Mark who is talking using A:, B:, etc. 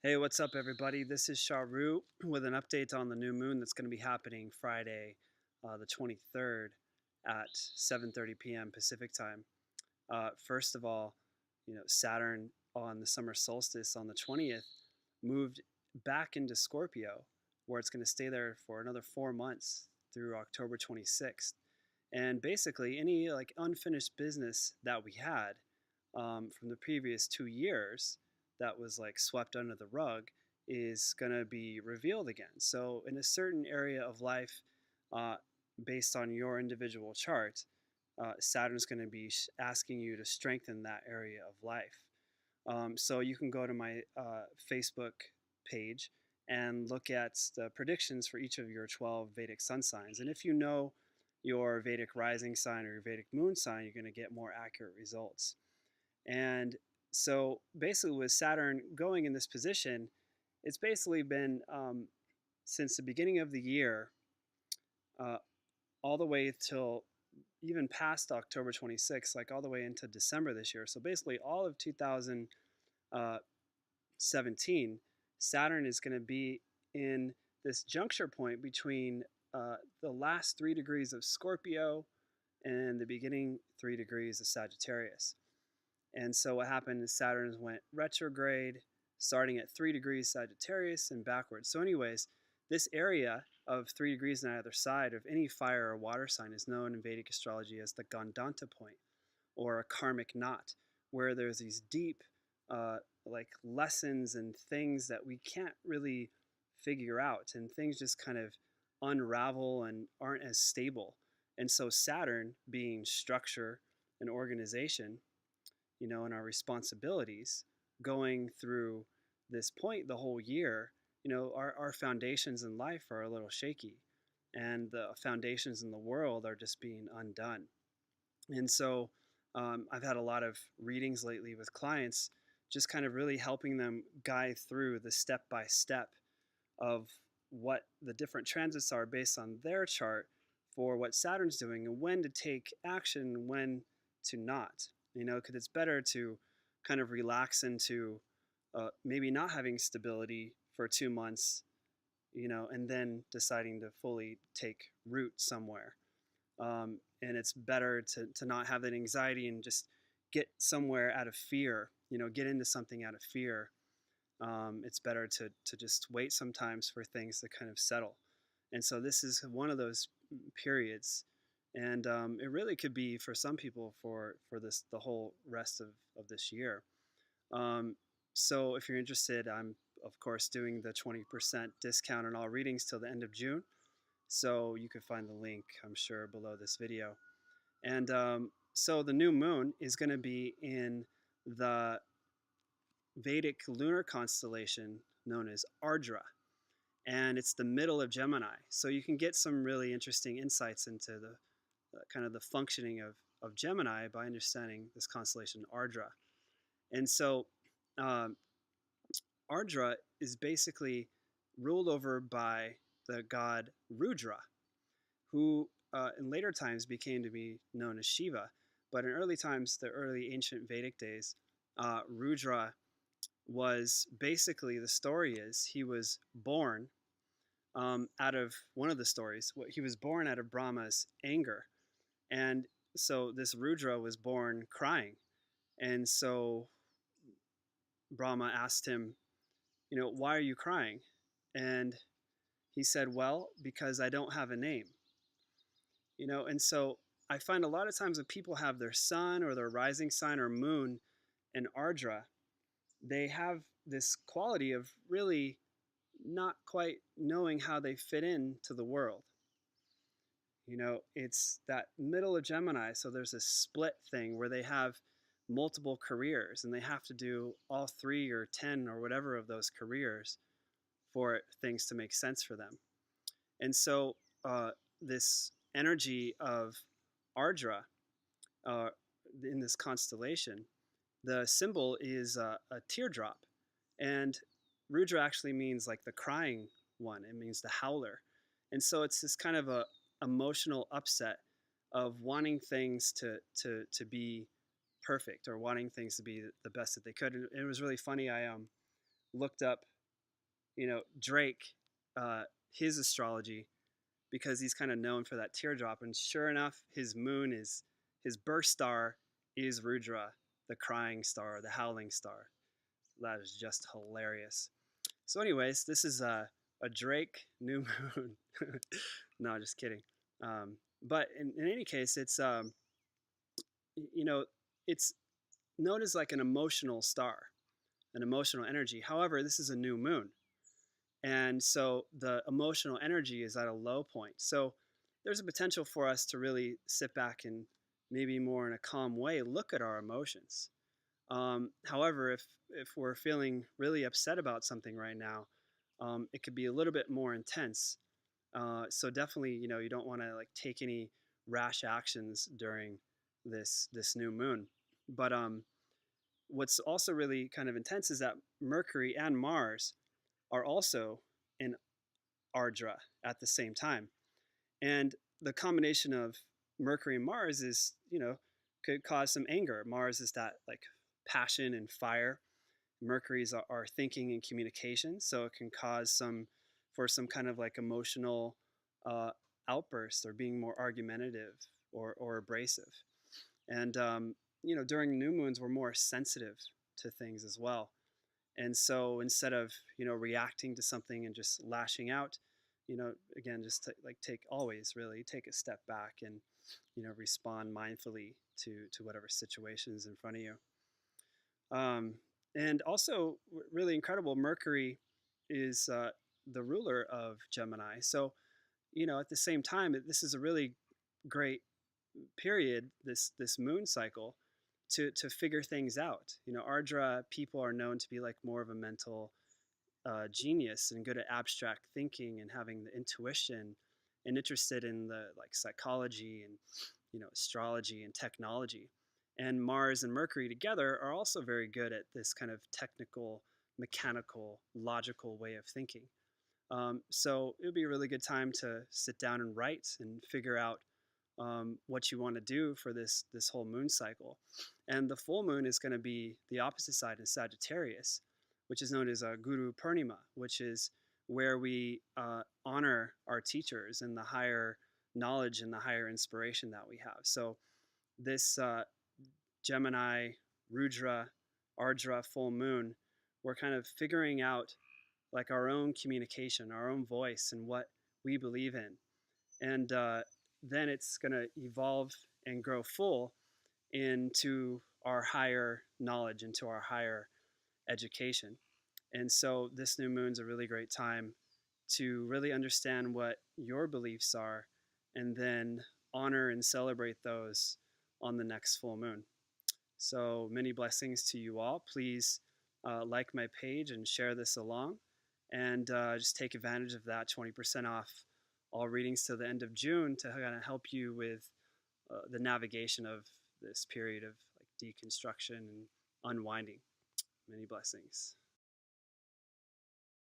A: Hey, what's up, everybody? This is Sharu with an update on the new moon that's going to be happening Friday, the 23rd at 7:30 p.m. Pacific time. First of all, Saturn on the summer solstice on the 20th moved back into Scorpio, where it's going to stay there for another 4 months through October 26th. And basically, any like unfinished business that we had from the previous 2 years that was like swept under the rug is going to be revealed again. So, in a certain area of life, uh, based on your individual chart, Saturn's going to be asking you to strengthen that area of life. So, you can go to my Facebook page and look at the predictions for each of your 12 Vedic sun signs. And if you know your Vedic rising sign or your Vedic moon sign, you're going to get more accurate results. And so basically, with Saturn going in this position, it's basically been since the beginning of the year, uh, all the way till even past October 26th, like all the way into December this year. So basically, all of 2017, Saturn is going to be in this juncture point between the last 3 degrees of Scorpio and the beginning 3 degrees of Sagittarius. And so what happened is Saturn went retrograde, starting at 3 degrees Sagittarius and backwards. So, anyways, this area of 3 degrees on either side of any fire or water sign is known in Vedic astrology as the Gandanta point or a karmic knot, where there's these deep, like lessons and things that we can't really figure out, and things just kind of unravel and aren't as stable. And so, Saturn being structure and organization, and our responsibilities going through this point the whole year, our foundations in life are a little shaky, and the foundations in the world are just being undone. And so I've had a lot of readings lately with clients, just kind of really helping them guide through the step by step of what the different transits are based on their chart for what Saturn's doing and when to take action, when to not. Because it's better to kind of relax into maybe not having stability for 2 months, and then deciding to fully take root somewhere. And it's better to not have that anxiety and just get somewhere out of fear, get into something out of fear. It's better to just wait sometimes for things to kind of settle. And so this is one of those periods. And it really could be for some people for this the whole rest of this year. Um, so if you're interested, I'm of course doing the 20% discount on all readings till the end of June. So you can find the link, I'm sure, below this video. And so the new moon is going to be in the Vedic lunar constellation known as Ardra, and it's the middle of Gemini. So you can get some really interesting insights into the kind of the functioning of Gemini by understanding this constellation Ardra. And so um, Ardra is basically ruled over by the god Rudra, who in later times became to be known as Shiva. But in early times, the early ancient Vedic days, Rudra was basically, the story is he was born out of one of the stories. He was born out of Brahma's anger. And so this Rudra was born crying. And so Brahma asked him, why are you crying? And he said, well, because I don't have a name. And so I find a lot of times when people have their sun or their rising sign or moon in Ardra, they have this quality of really not quite knowing how they fit into the world. It's that middle of Gemini, so there's a split thing where they have multiple careers and they have to do all 3 or 10 or whatever of those careers for things to make sense for them. And so this energy of Ardra in this constellation, the symbol is a teardrop. And Rudra actually means like the crying one. It means the howler. And so it's this kind of a emotional upset of wanting things to be perfect or wanting things to be the best that they could. And it was really funny. I looked up, Drake, uh, his astrology, because he's kind of known for that teardrop. And sure enough, his birth star is Rudra, the crying star, the howling star. That is just hilarious. So, anyways, this is a Drake new moon. No, just kidding. But in any case, you know, it's known as like an emotional star, an emotional energy. However, this is a new moon. And so the emotional energy is at a low point. So there's a potential for us to really sit back and maybe more in a calm way look at our emotions. However, if we're feeling really upset about something right now, it could be a little bit more intense. So definitely, you don't want to like take any rash actions during this new moon. But what's also really kind of intense is that Mercury and Mars are also in Ardra at the same time. And the combination of Mercury and Mars is, could cause some anger. Mars is that like passion and fire. Mercury's our thinking and communication. So it can cause some kind of like emotional uh, outburst or being more argumentative or abrasive. And, during new moons, we're more sensitive to things as well. And so instead of, reacting to something and just lashing out, again, just like take always really take a step back and, respond mindfully to whatever situation is in front of you. Um, and also, really incredible, Mercury is the ruler of Gemini. So, at the same time, this is a really great period, this moon cycle, to figure things out. Ardra people are known to be like more of a mental genius and good at abstract thinking and having the intuition and interested in the like psychology and astrology and technology. And Mars and Mercury together are also very good at this kind of technical, mechanical, logical way of thinking. So it would be a really good time to sit down and write and figure out what you want to do for this whole moon cycle. And the full moon is going to be the opposite side in Sagittarius, which is known as a Guru Purnima, which is where we honor our teachers and the higher knowledge and the higher inspiration that we have. So this Gemini, Rudra, Ardra full moon, we're kind of figuring out like our own communication, our own voice, and what we believe in. And then it's going to evolve and grow full into our higher knowledge, into our higher education. And so this new moon's a really great time to really understand what your beliefs are and then honor and celebrate those on the next full moon. So many blessings to you all. Please like my page and share this along, and just take advantage of that 20% off all readings till the end of June to kind of help you with the navigation of this period of like deconstruction and unwinding. Many blessings.